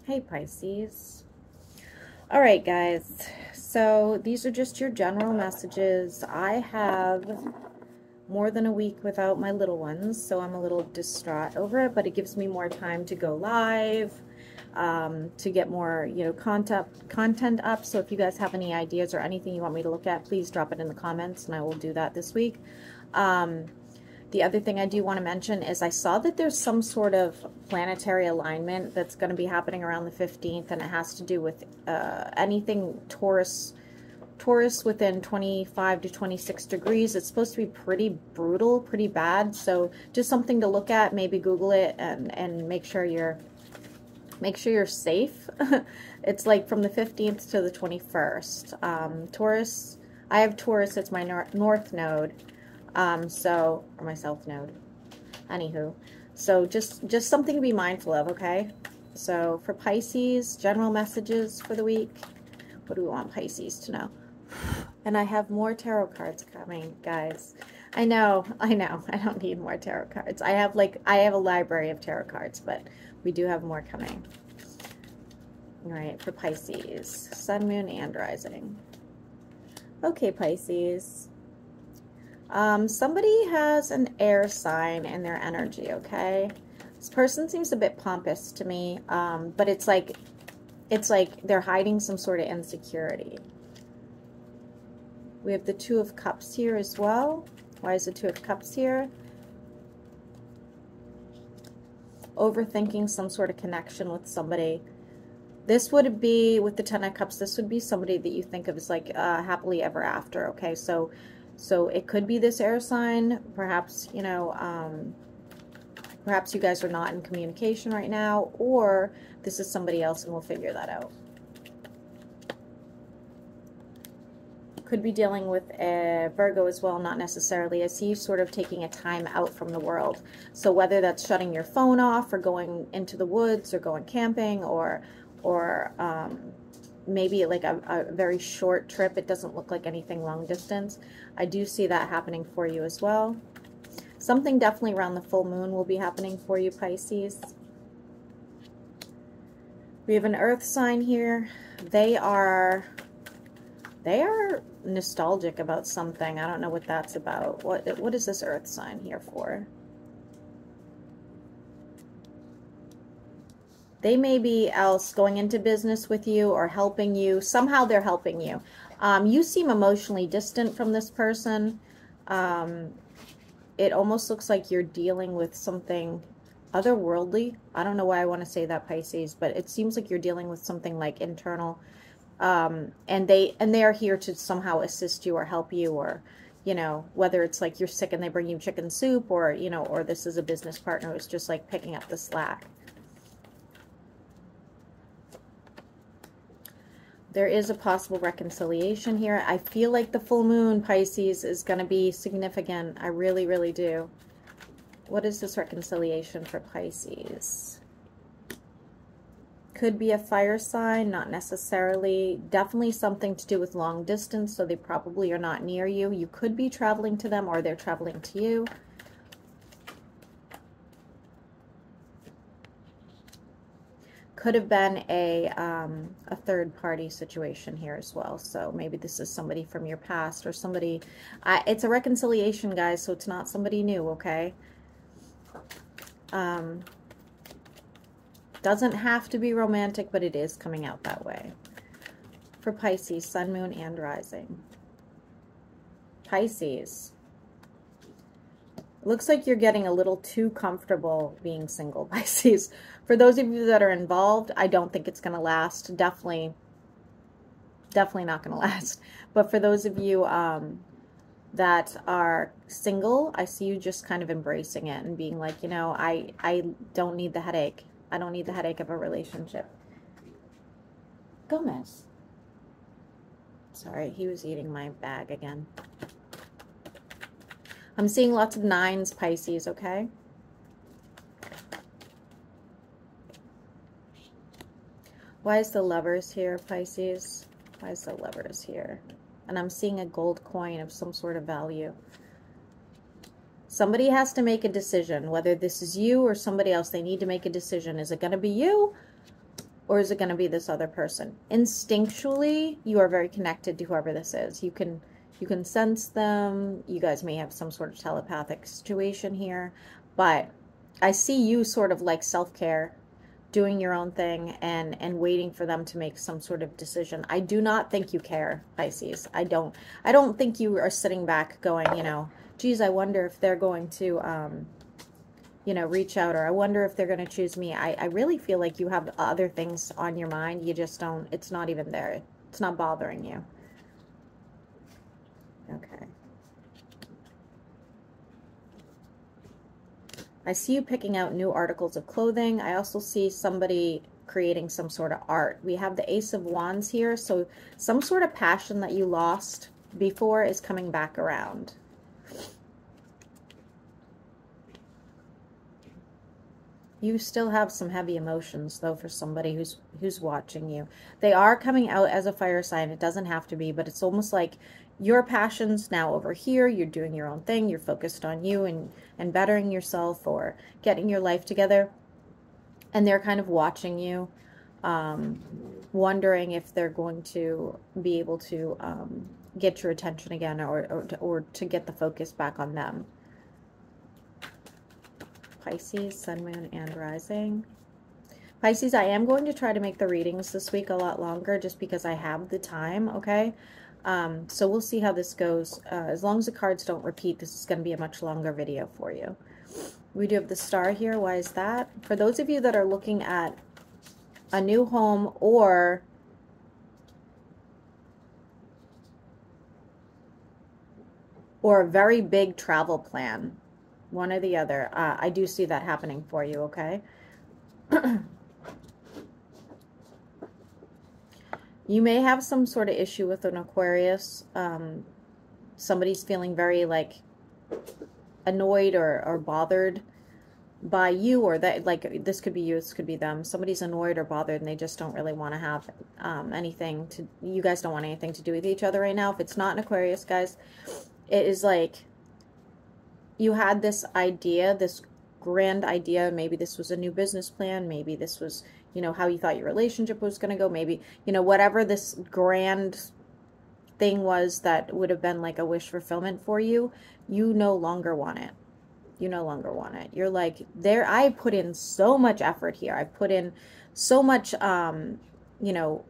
Hey Pisces. All right, guys. So these are just your general messages. I have more than a week without my little ones, so I'm a little distraught over it, but it gives me more time to go live, to get more, content up. So if you guys have any ideas or anything you want me to look at, please drop it in the comments, and I will do that this week. The other thing I do want to mention is I saw that there's some sort of planetary alignment that's going to be happening around the 15th, and it has to do with anything Taurus within 25 to 26 degrees. It's supposed to be pretty brutal, pretty bad. So just something to look at. Maybe Google it and make sure you're safe. It's like from the 15th to the 21st. Taurus, I have Taurus, it's my north node. Or my south node. Anywho, so just something to be mindful of, okay? So for Pisces, general messages for the week. What do we want Pisces to know? And I have more tarot cards coming, guys. I know. I don't need more tarot cards. I have a library of tarot cards, but we do have more coming. All right, for Pisces, Sun, Moon, and Rising. Okay, Pisces. Somebody has an air sign in their energy, okay? This person seems a bit pompous to me, but it's like they're hiding some sort of insecurity. We have the Two of Cups here as well. Why is the Two of Cups here? Overthinking some sort of connection with somebody. This would be, with the Ten of Cups, this would be somebody that you think of as like happily ever after, okay? So it could be this air sign. Perhaps, perhaps you guys are not in communication right now, or this is somebody else and we'll figure that out. Could be dealing with a Virgo as well, not necessarily. I see you sort of taking a time out from the world. So whether that's shutting your phone off or going into the woods or going camping or maybe like a very short trip. It doesn't look like anything long distance. I do see that happening for you as well. Something definitely around the full moon will be happening for you, Pisces. We have an earth sign here. They are nostalgic about something. I don't know what that's about. What is this earth sign here for? They may be else going into business with you or helping you. Somehow they're helping you. You seem emotionally distant from this person. It almost looks like you're dealing with something otherworldly. I don't know why I want to say that, Pisces, but it seems like you're dealing with something like internal. And they are here to somehow assist you or help you, or whether it's like you're sick and they bring you chicken soup, or or this is a business partner who's just like picking up the slack. There is a possible reconciliation here. I feel like the full moon, Pisces, is going to be significant. I really, really do. What is this reconciliation for Pisces? Could be a fire sign, not necessarily. Definitely something to do with long distance, so they probably are not near you. You could be traveling to them, or they're traveling to you. Could have been a third-party situation here as well. So maybe this is somebody from your past or somebody. It's a reconciliation, guys, so it's not somebody new, okay? Doesn't have to be romantic, but it is coming out that way. For Pisces, Sun, Moon, and Rising. Pisces. Looks like you're getting a little too comfortable being single, Pisces. For those of you that are involved, I don't think it's going to last. Definitely not going to last. But for those of you that are single, I see you just kind of embracing it and being like, I don't need the headache. I don't need the headache of a relationship. Gomez. Sorry, he was eating my bag again. I'm seeing lots of 9s, Pisces, okay? Why is the Lovers here, Pisces? Why is the Lovers here? And I'm seeing a gold coin of some sort of value. Somebody has to make a decision, whether this is you or somebody else. They need to make a decision. Is it going to be you? or is it going to be this other person? Instinctually, you are very connected to whoever this is. You can sense them. You guys may have some sort of telepathic situation here, but I see you sort of like self-care, doing your own thing and waiting for them to make some sort of decision. I do not think you care, Pisces. I don't think you are sitting back going, you know, geez, I wonder if they're going to you know, reach out, or I wonder if they're going to choose me. I really feel like you have other things on your mind. You just don't, it's not even there. It's not bothering you. Okay. I see you picking out new articles of clothing. I also see somebody creating some sort of art. We have the Ace of Wands here, so some sort of passion that you lost before is coming back around. You still have some heavy emotions, though, for somebody who's watching you. They are coming out as a fire sign. It doesn't have to be, but it's almost like your passion's now over here. You're doing your own thing. You're focused on you and bettering yourself or getting your life together. And they're kind of watching you, wondering if they're going to be able to get your attention again, or to get the focus back on them. Pisces, Sun, Moon, and Rising. Pisces, I am going to try to make the readings this week a lot longer just because I have the time, okay? So we'll see how this goes. As long as the cards don't repeat, this is going to be a much longer video for you. We do have the Star here. Why is that? For those of you that are looking at a new home or a very big travel plan, one or the other. I do see that happening for you, okay? You may have some sort of issue with an Aquarius. Somebody's feeling very, like, annoyed or bothered by you, or that, like, this could be you, this could be them. Somebody's annoyed or bothered, and they just don't really want to have anything to, you guys don't want anything to do with each other right now. If it's not an Aquarius, guys, it is like, you had this idea, this grand idea. Maybe this was a new business plan. Maybe this was, you know, how you thought your relationship was going to go. Maybe, you know, whatever this grand thing was that would have been like a wish fulfillment for you, you no longer want it. You no longer want it. You're like, there, I put in so much effort here. I put in so much, you know,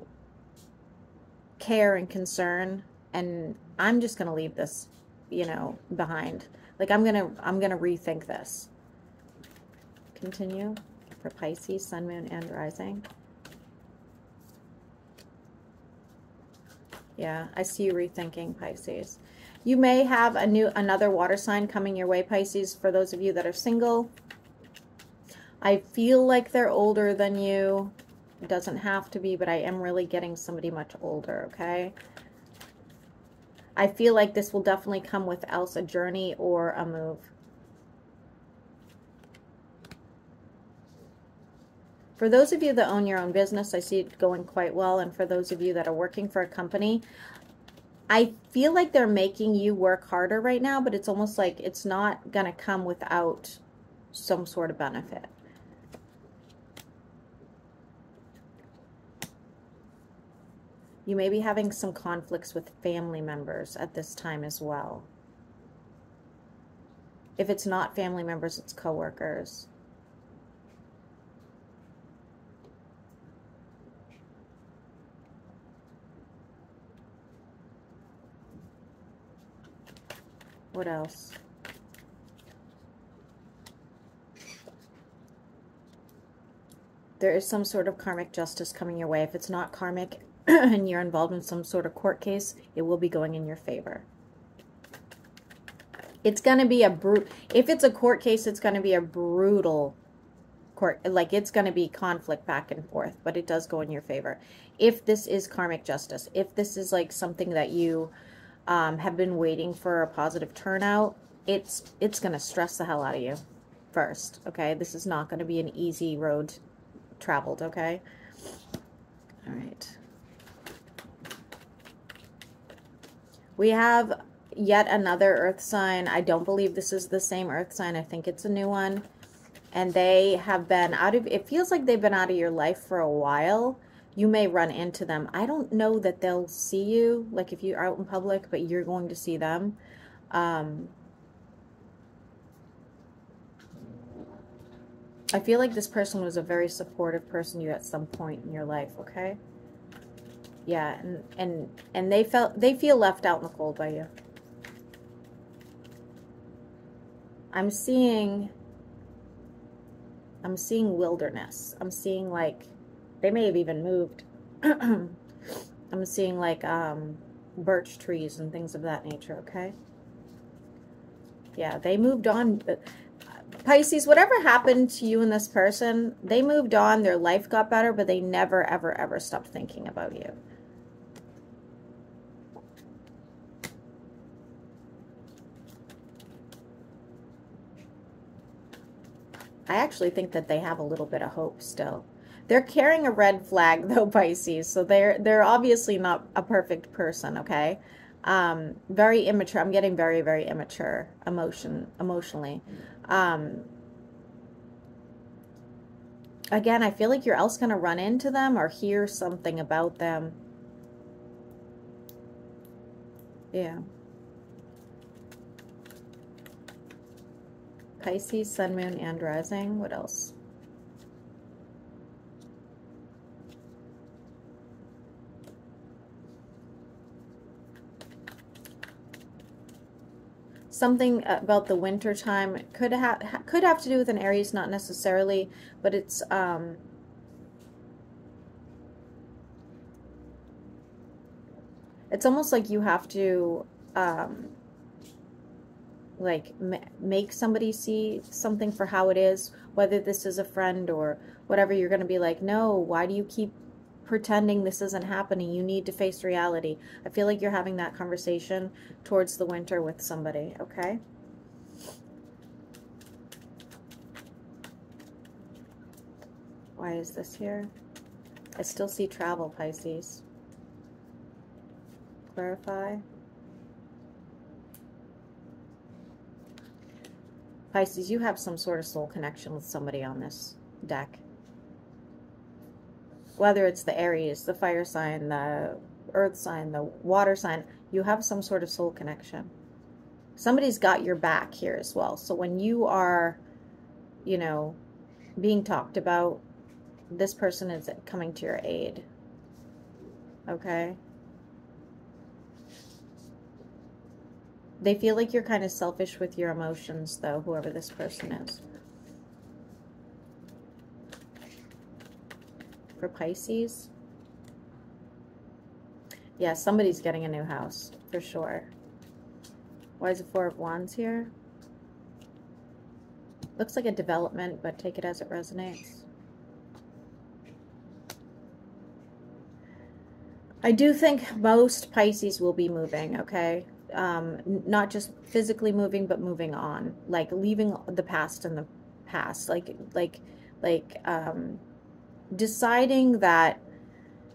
care and concern, and I'm just going to leave this, you know, behind. Like, I'm gonna rethink this. Continue for Pisces, Sun, Moon, and Rising. Yeah, I see you rethinking, Pisces. You may have another water sign coming your way, Pisces. For those of you that are single, I feel like they're older than you. It doesn't have to be, but I am really getting somebody much older, okay? I feel like this will definitely come with else a journey or a move. For those of you that own your own business, I see it going quite well. And for those of you that are working for a company, I feel like they're making you work harder right now, but it's almost like it's not going to come without some sort of benefit. You may be having some conflicts with family members at this time as well. If it's not family members, it's coworkers. What else? There is some sort of karmic justice coming your way. If it's not karmic and you're involved in some sort of court case, it will be going in your favor. It's going to be if it's a court case, it's going to be a brutal court. Like, it's going to be conflict back and forth, but it does go in your favor. If this is karmic justice, if this is like something that you have been waiting for a positive turnout, it's going to stress the hell out of you first, okay? This is not going to be an easy road traveled, okay? All right. We have yet another earth sign. I don't believe this is the same earth sign. I think it's a new one. and they have been out of, it feels like they've been out of your life for a while. You may run into them. I don't know that they'll see you, like if you're out in public, but you're going to see them. I feel like this person was a very supportive person to you at some point in your life, okay? Yeah, and they feel left out in the cold by you. I'm seeing wilderness. I'm seeing like they may have even moved. I'm seeing like birch trees and things of that nature, okay? Yeah, they moved on. Pisces, whatever happened to you and this person, they moved on, their life got better, but they never, ever, ever stopped thinking about you. I actually think that they have a little bit of hope still. They're carrying a red flag though, Pisces, so they're obviously not a perfect person, okay? Very immature. I'm getting very, very immature emotionally. Again, I feel like you're else going to run into them or hear something about them. Yeah. Pisces, Sun, Moon, and Rising. What else? Something about the winter time could have to do with an Aries, not necessarily, but it's almost like you have to like make somebody see something for how it is, whether this is a friend or whatever. You're going to be like, no, why do you keep pretending this isn't happening? You need to face reality. I feel like you're having that conversation towards the winter with somebody, okay? Why is this here? I still see travel, Pisces. Clarify. Pisces, you have some sort of soul connection with somebody on this deck. Whether it's the Aries, the fire sign, the earth sign, the water sign, you have some sort of soul connection. Somebody's got your back here as well. So when you are, you know, being talked about, this person is coming to your aid. Okay? They feel like you're kind of selfish with your emotions, though, whoever this person is. For Pisces, yeah, somebody's getting a new house, for sure. Why is the Four of Wands here? Looks like a development, but take it as it resonates. I do think most Pisces will be moving, okay? Not just physically moving, but moving on, like leaving the past in the past, like deciding that,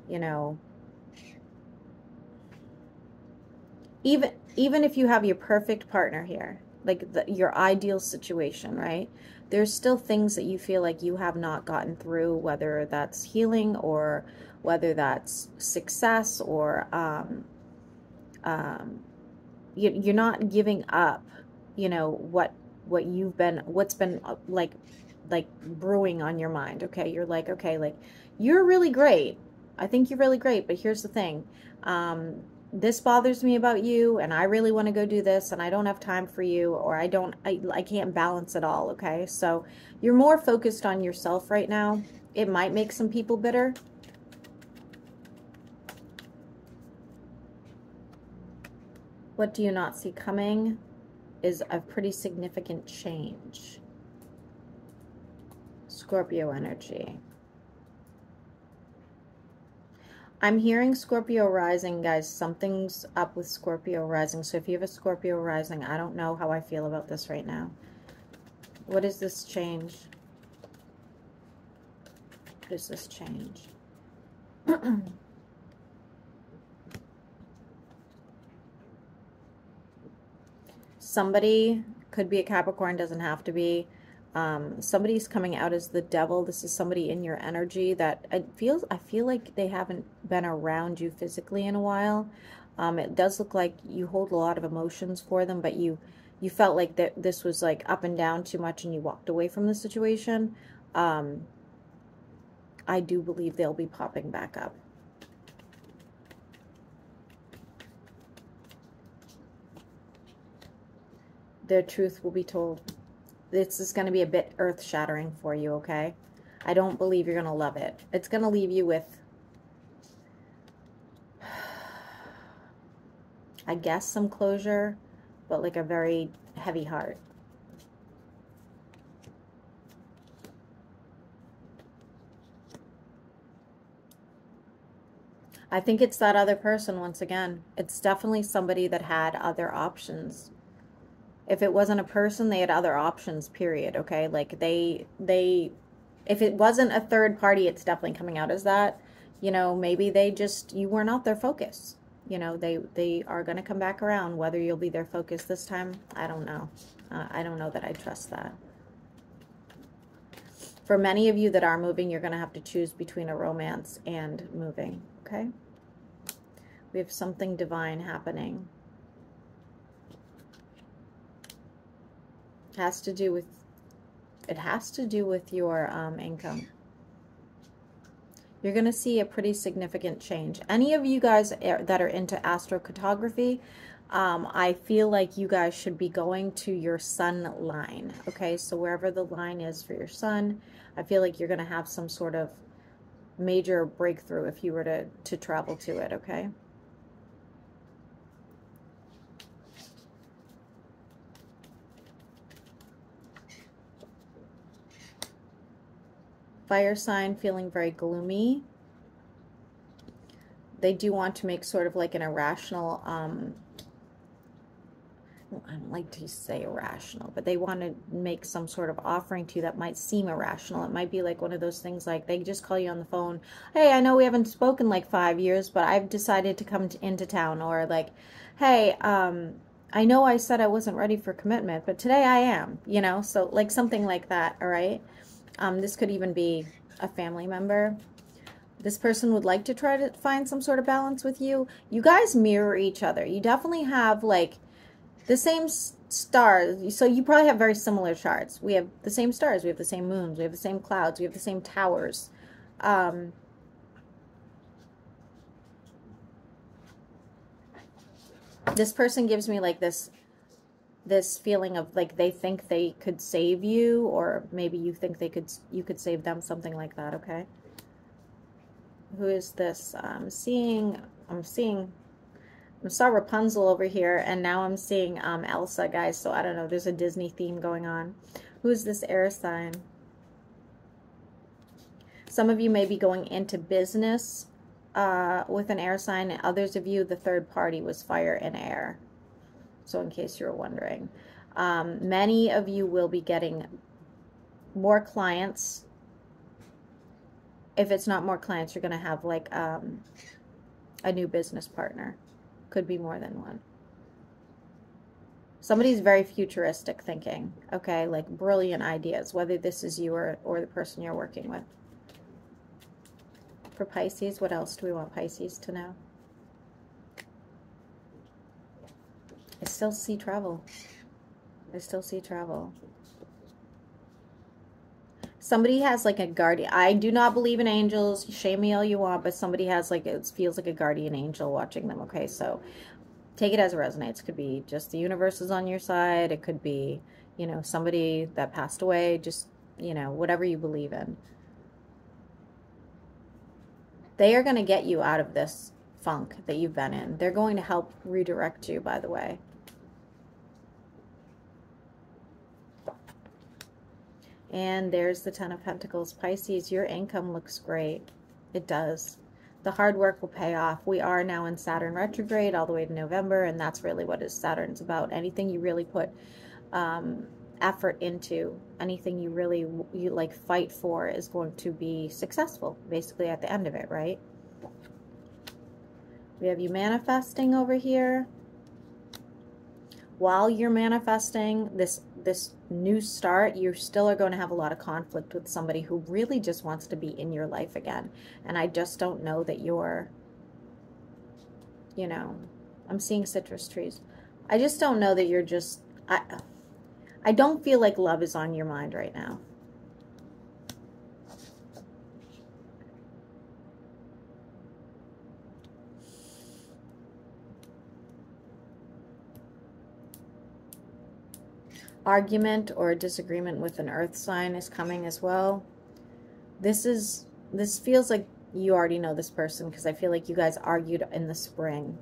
you know, even if you have your perfect partner here, like your ideal situation, right? There's still things that you feel like you have not gotten through, whether that's healing or whether that's success or you're not giving up, you know, what's been like brewing on your mind, okay? You're like, okay, like, you're really great. I think you're really great, but here's the thing. This bothers me about you, and I really want to go do this, and I don't have time for you, or I can't balance it all, okay? So you're more focused on yourself right now. It might make some people bitter. What do you not see coming is a pretty significant change. Scorpio energy. I'm hearing Scorpio rising, guys. Something's up with Scorpio rising. So if you have a Scorpio rising, I don't know how I feel about this right now. What is this change? What is this change? Somebody, could be a Capricorn, doesn't have to be, Somebody's coming out as the devil. This is somebody in your energy that I feel like they haven't been around you physically in a while. It does look like you hold a lot of emotions for them, but you felt like that this was like up and down too much and you walked away from the situation. I do believe they'll be popping back up. Their truth will be told. This is going to be a bit earth-shattering for you, okay? I don't believe you're going to love it. It's going to leave you with, I guess, some closure, but like a very heavy heart. I think it's that other person once again. It's definitely somebody that had other options. If it wasn't a person, they had other options, period, okay? Like they if it wasn't a third party, it's definitely coming out as that. You know, maybe they just, you were not their focus. You know, they are going to come back around. Whether you'll be their focus this time, I don't know. I don't know that I trust that. For many of you that are moving, you're going to have to choose between a romance and moving, okay? We have something divine happening. It has to do with your income. You're going to see a pretty significant change. Any of you guys that are into astrocartography, I feel like you guys should be going to your sun line. Okay, so wherever the line is for your sun, I feel like you're going to have some sort of major breakthrough if you were to travel to it, okay? Fire sign feeling very gloomy. They do want to make sort of like an irrational, I don't like to say irrational, but they want to make some sort of offering to you that might seem irrational. It might be like one of those things like they just call you on the phone. Hey, I know we haven't spoken like 5 years, but I've decided to come into town. Or like, hey, I know I said I wasn't ready for commitment, but today I am, you know? So like something like that, all right? This could even be a family member. This person would like to try to find some sort of balance with you. You guys mirror each other. You definitely have like the same stars. So you probably have very similar charts. We have the same stars. We have the same moons. We have the same clouds. We have the same towers. This person gives me like this feeling of like they think they could save you, or maybe you think you could save them, something like that, okay? Who is this? I saw Rapunzel over here, and now I'm seeing Elsa, guys, so I don't know, there's a Disney theme going on. Who is this air sign? Some of you may be going into business with an air sign, and others of you, the third party was fire and air. So in case you were wondering, many of you will be getting more clients. If it's not more clients, you're going to have like a new business partner. Could be more than one. Somebody's very futuristic thinking, okay? Like brilliant ideas, whether this is you or the person you're working with. For Pisces, what else do we want Pisces to know? I still see travel. I still see travel. Somebody has like a guardian. I do not believe in angels. Shame me all you want, but somebody has like, it feels like a guardian angel watching them. Okay, so take it as it resonates. It could be just the universe is on your side. It could be, you know, somebody that passed away. Just, you know, whatever you believe in. They are going to get you out of this funk that you've been in. They're going to help redirect you, by the way. And there's the Ten of Pentacles. Pisces, your income looks great. It does. The hard work will pay off. We are now in Saturn retrograde all the way to November, and that's really what Saturn's about. Anything you really put effort into, anything you really like fight for is going to be successful, basically, at the end of it, right? We have you manifesting over here. While you're manifesting, this this new start, you still are going to have a lot of conflict with somebody who really just wants to be in your life again. And I just don't know that you're, you know, I'm seeing citrus trees. I just don't know that you're just, I don't feel like love is on your mind right now. Argument or a disagreement with an earth sign is coming as well. This feels like you already know this person, because I feel like you guys argued in the spring.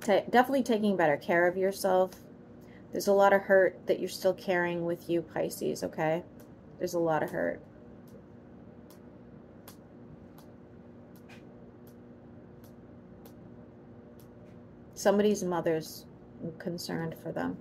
Definitely taking better care of yourself. There's a lot of hurt that you're still carrying with you, Pisces, okay? There's a lot of hurt. Somebody's mother's concerned for them.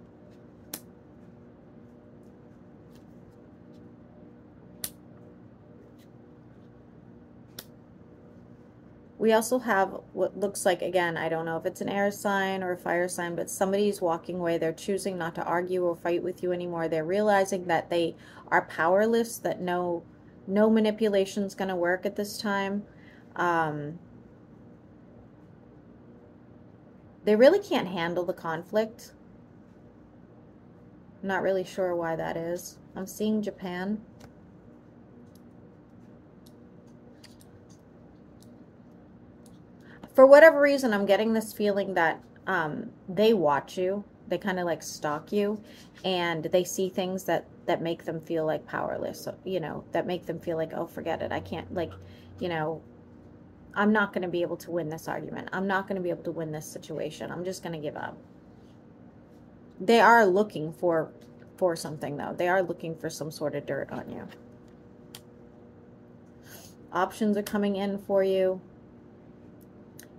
We also have what looks like, again, I don't know if it's an air sign or a fire sign, but somebody's walking away. They're choosing not to argue or fight with you anymore. They're realizing that they are powerless, that no manipulation is going to work at this time. They really can't handle the conflict. I'm not really sure why that is. I'm seeing Japan. For whatever reason, I'm getting this feeling that they watch you. They kind of like stalk you, and they see things that make them feel like powerless. So, you know, that make them feel like, oh, forget it. I can't, like, you know, I'm not going to be able to win this argument. I'm not going to be able to win this situation. I'm just going to give up. They are looking for something, though. They are looking for some sort of dirt on you. Options are coming in for you.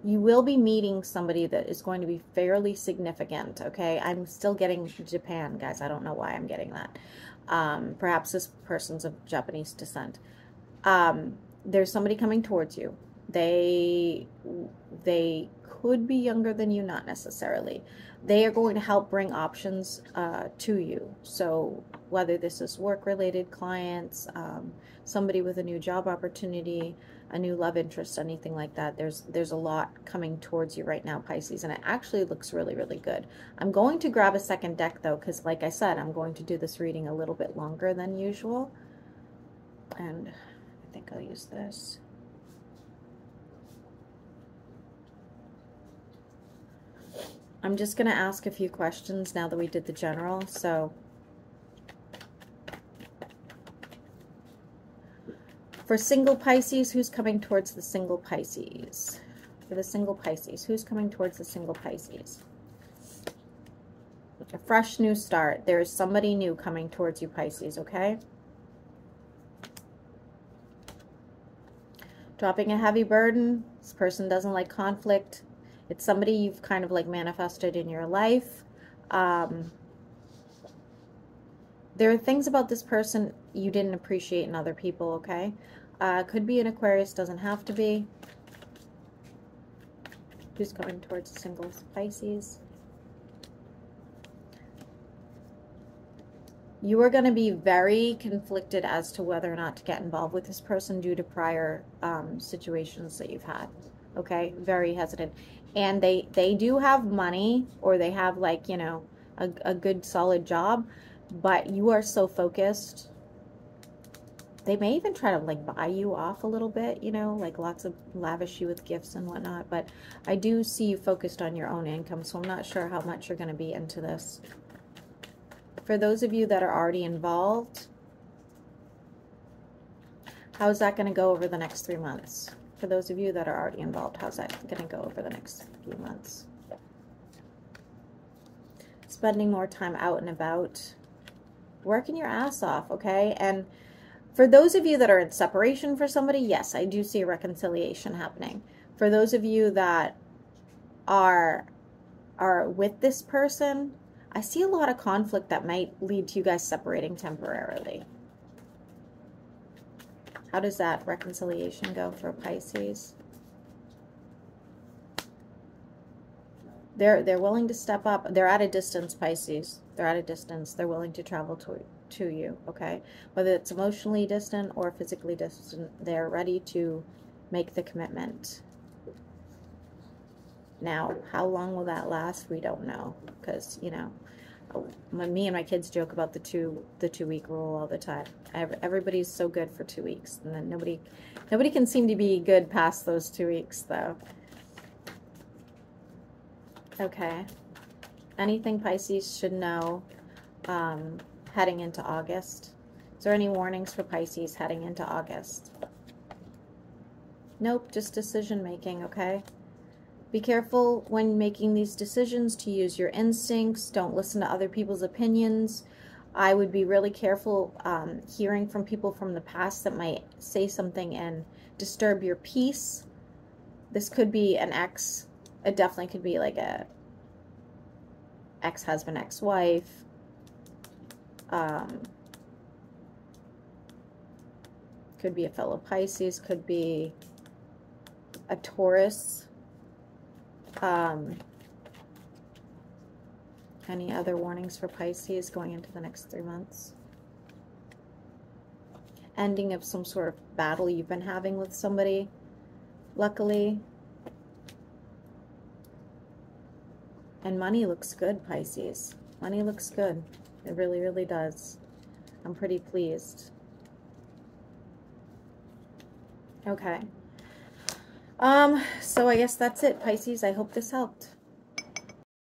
You will be meeting somebody that is going to be fairly significant, okay? I'm still getting Japan, guys. I don't know why I'm getting that. Perhaps this person's of Japanese descent. There's somebody coming towards you. They could be younger than you, not necessarily. They are going to help bring options to you. So whether this is work-related clients, somebody with a new job opportunity, a new love interest, anything like that, there's a lot coming towards you right now, Pisces, and it actually looks really, really good. I'm going to grab a second deck, though, because like I said, I'm going to do this reading a little bit longer than usual, and I think I'll use this. I'm just going to ask a few questions now that we did the general. So for single Pisces, who's coming towards the single Pisces? For the single Pisces, who's coming towards the single Pisces? A fresh new start. There is somebody new coming towards you, Pisces, okay? Dropping a heavy burden. This person doesn't like conflict. It's somebody you've kind of like manifested in your life. There are things about this person you didn't appreciate in other people, okay? Could be an Aquarius, doesn't have to be. Who's going towards the single Pisces? You are going to be very conflicted as to whether or not to get involved with this person due to prior situations that you've had. Okay, very hesitant. And they do have money, or they have, like, you know, a good solid job, but you are so focused. They may even try to like buy you off a little bit, you know, like lots of lavish you with gifts and whatnot, but I do see you focused on your own income, so I'm not sure how much you're going to be into this. For those of you that are already involved, how is that going to go over the next 3 months? For those of you that are already involved, how's that going to go over the next few months? Spending more time out and about, working your ass off, okay? And for those of you that are in separation for somebody, yes, I do see a reconciliation happening. For those of you that are with this person, I see a lot of conflict that might lead to you guys separating temporarily. How does that reconciliation go for Pisces? They're willing to step up. They're at a distance, Pisces. They're at a distance. They're willing to travel to you, okay? Whether it's emotionally distant or physically distant, they're ready to make the commitment. Now, how long will that last? We don't know, because, you know, me and my kids joke about the two-week rule all the time. Everybody's so good for 2 weeks, and then nobody can seem to be good past those 2 weeks, though. Okay. Anything Pisces should know heading into August? Is there any warnings for Pisces heading into August? Nope, just decision making, okay? Be careful when making these decisions to use your instincts. Don't listen to other people's opinions. I would be really careful hearing from people from the past that might say something and disturb your peace. This could be an ex. It definitely could be like a ex-husband, ex-wife. Could be a fellow Pisces. Could be a Taurus. Any other warnings for Pisces going into the next 3 months? Ending of some sort of battle you've been having with somebody, luckily. And money looks good, Pisces. Money looks good. It really, really does. I'm pretty pleased. Okay. So I guess that's it, Pisces. I hope this helped.